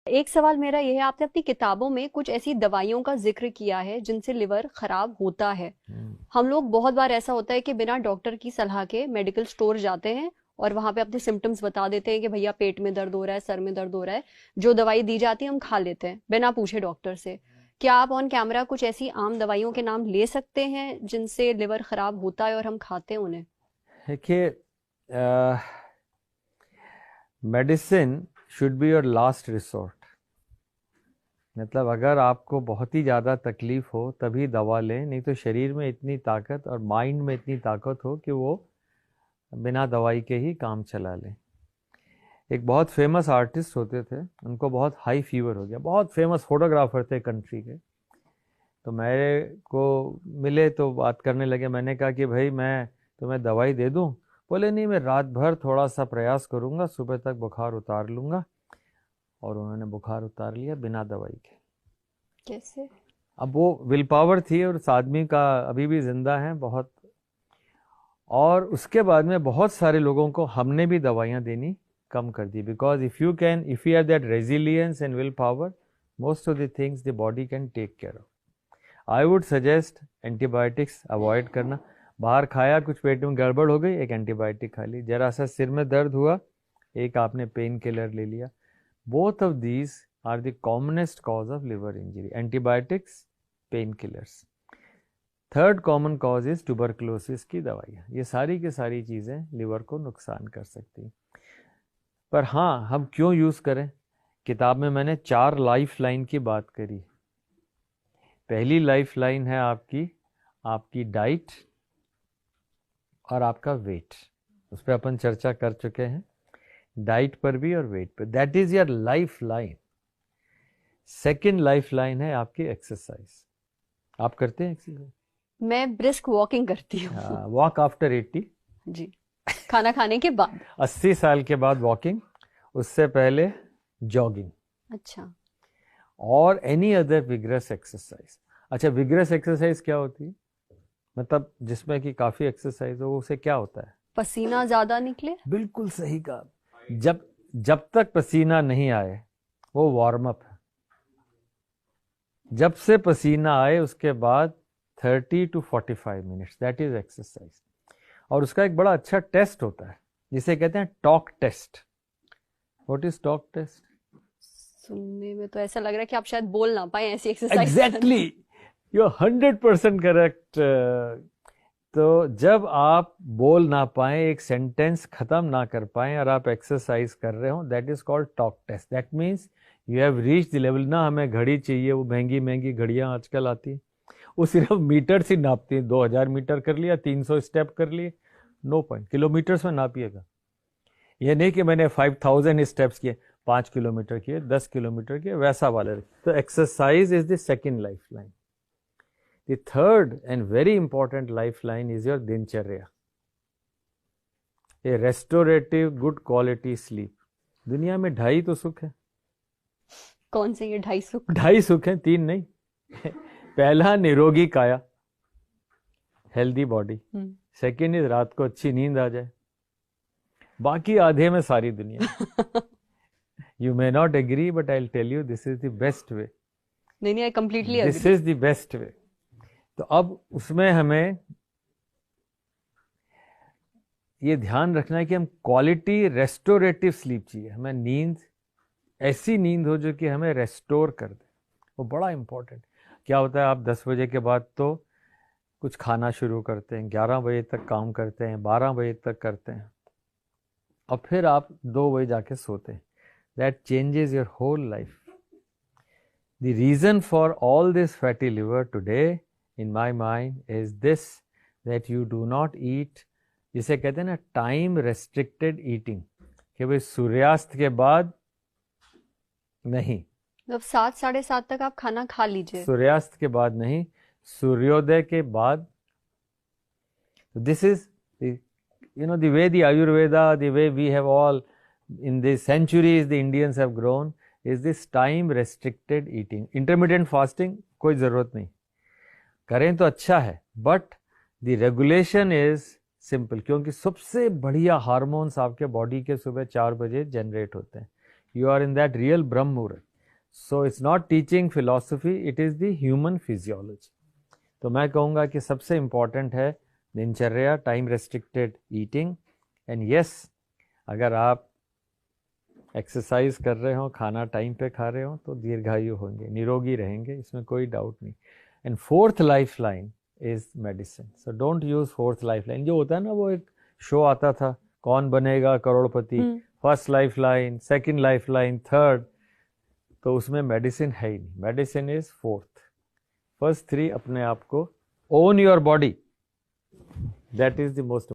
एक सवाल मेरा यह है, आपने अपनी किताबों में कुछ ऐसी दवाइयों का जिक्र किया है जिनसे लिवर खराब होता है। हम लोग बहुत बार ऐसा होता है कि बिना डॉक्टर की सलाह के मेडिकल स्टोर जाते हैं और वहां पे अपने सिम्टम्स बता देते हैं कि भैया पेट में दर्द हो रहा है, सर में दर्द हो रहा है। जो दवाई दी जाती है हम खा लेते हैं बिना पूछे डॉक्टर से। क्या आप ऑन कैमरा कुछ ऐसी आम दवाइयों के नाम ले सकते हैं जिनसे लिवर खराब होता है और हम खाते हैं उन्हें? देखिए, medicine should be your last resort. मतलब अगर आपको बहुत ही ज़्यादा तकलीफ हो तभी दवा लें, नहीं तो शरीर में इतनी ताकत और माइंड में इतनी ताकत हो कि वो बिना दवाई के ही काम चला लें। एक बहुत फेमस आर्टिस्ट होते थे, उनको बहुत हाई फीवर हो गया, बहुत फेमस फोटोग्राफर थे कंट्री के। तो मेरे को मिले तो बात करने लगे। मैंने कहा कि भाई मैं तुम्हें दवाई दे दूं? बोले नहीं, मैं रात भर थोड़ा सा प्रयास करूंगा, सुबह तक बुखार उतार लूंगा। और उन्होंने बुखार उतार लिया बिना दवाई के। कैसे? अब वो विल पावर थी और उस आदमी का अभी भी जिंदा है बहुत। और उसके बाद में बहुत सारे लोगों को हमने भी दवाइयाँ देनी कम कर दी, because if you have that resilience and will power, most of the things the body can take care of. I would suggest antibiotics avoid करना। बाहर खाया, कुछ पेट में गड़बड़ हो गई, एक एंटीबायोटिक खा ली। जरा सा सिर में दर्द हुआ, एक आपने पेन किलर ले लिया। Both of these are the commonest cause of liver injury, antibiotics, pain killers. Third common cause is tuberculosis की दवाइयाँ। ये सारी की सारी चीज़ें लिवर को नुकसान कर सकती हैं। पर हाँ, हम क्यों यूज़ करें? किताब में मैंने 4 लाइफ लाइन की बात करी। पहली लाइफ लाइन है आपकी डाइट और आपका वेट। उस पर अपन चर्चा कर चुके हैं, डाइट पर भी और वेट पर। That is your life line. Second life line है आपकी एक्सरसाइज। आप करते हैं एक्सरसाइज? मैं ब्रिस्क वॉकिंग करती हूँ। Walk after 80। जी, खाना खाने के बाद। 80 साल के बाद वॉकिंग, उससे पहले जॉगिंग, अच्छा। और एनी अदर विग्रस एक्सरसाइज। अच्छा, विग्रस एक्सरसाइज क्या होती है? मतलब जिसमें कि काफ़ी एक्सरसाइज हो, उसे क्या होता है? पसीना ज्यादा निकले। बिल्कुल सही कहा। जब जब तक पसीना नहीं आए वो वार्म अप है। जब से पसीना आए उसके बाद 30 to 45 minutes, that is exercise. और उसका एक बड़ा अच्छा टेस्ट होता है जिसे कहते हैं talk test. What is talk test? सुनने में तो ऐसा लग रहा है कि आप शायद बोल ना पाए ऐसी exercise. Exactly, you are 100% correct. तो जब आप बोल ना पाए, एक सेंटेंस खत्म ना कर पाए और आप एक्सरसाइज कर रहे हो, that is called talk test. That means you have reach the level. ना हमें घड़ी चाहिए, वो महंगी महंगी घड़ियां आजकल आती हैं, वो सिर्फ मीटर से नापती हैं। 2000 मीटर कर लिया, 300 स्टेप कर लिए, नो पॉइंट। किलोमीटर्स में नापिएगा। ये नहीं कि मैंने 5000 स्टेप्स किए, 5 किलोमीटर किए, 10 किलोमीटर किए, वैसा वाले। तो exercise is the second life line. The third and very important lifeline is your दिनचर्या, a restorative good quality sleep। दुनिया में 2.5 तो सुख है। कौन से ये 250? 2.5 सुख है, 3 नहीं। पहला निरोगी काया, हेल्दी बॉडी। सेकेंड इज रात को अच्छी नींद आ जाए। बाकी आधे में सारी दुनिया। You may not agree but I will tell you this is the best way. नहीं, I completely this is the best way. तो अब उसमें हमें ये ध्यान रखना है कि हम क्वालिटी रेस्टोरेटिव स्लीप चाहिए। हमें नींद, ऐसी नींद हो जो कि हमें रेस्टोर कर दे, वो बड़ा इंपॉर्टेंट। क्या होता है, आप 10 बजे के बाद तो कुछ खाना शुरू करते हैं, 11 बजे तक काम करते हैं, 12 बजे तक करते हैं, और फिर आप 2 बजे जाके सोते हैं। That changes your whole life. The reason for all this fatty liver today in my mind is this, that you do not eat, जिसे कहते हैं ना टाइम रेस्ट्रिक्टेड ईटिंग, कि भाई सूर्यास्त के बाद नहीं, मतलब 7 7:30 तक आप खाना खा लीजिए। सूर्यास्त के बाद नहीं, सूर्योदय के बाद। This is the way the Ayurveda, the way we have all in the centuries the Indians have grown, is this time restricted eating। intermittent fasting कोई जरूरत नहीं, करें तो अच्छा है, but the regulation is simple. क्योंकि सबसे बढ़िया हार्मोन्स आपके बॉडी के सुबह 4 बजे जनरेट होते हैं। You are in that real Brahma Muhurta. So it's not teaching philosophy, it is the human physiology. तो मैं कहूँगा कि सबसे इम्पॉर्टेंट है दिनचर्या, time restricted eating, and yes, अगर आप एक्सरसाइज कर रहे हो, खाना टाइम पे खा रहे हो, तो दीर्घायु होंगे, निरोगी रहेंगे, इसमें कोई डाउट नहीं। And fourth life line is medicine. So don't use fourth life line. जो होता है ना, वो एक शो आता था, Kaun Banega Crorepati, first life line, second life line, third, तो उसमें मेडिसिन है ही नहीं। Medicine is fourth. First three अपने आप को, own your body, that is the most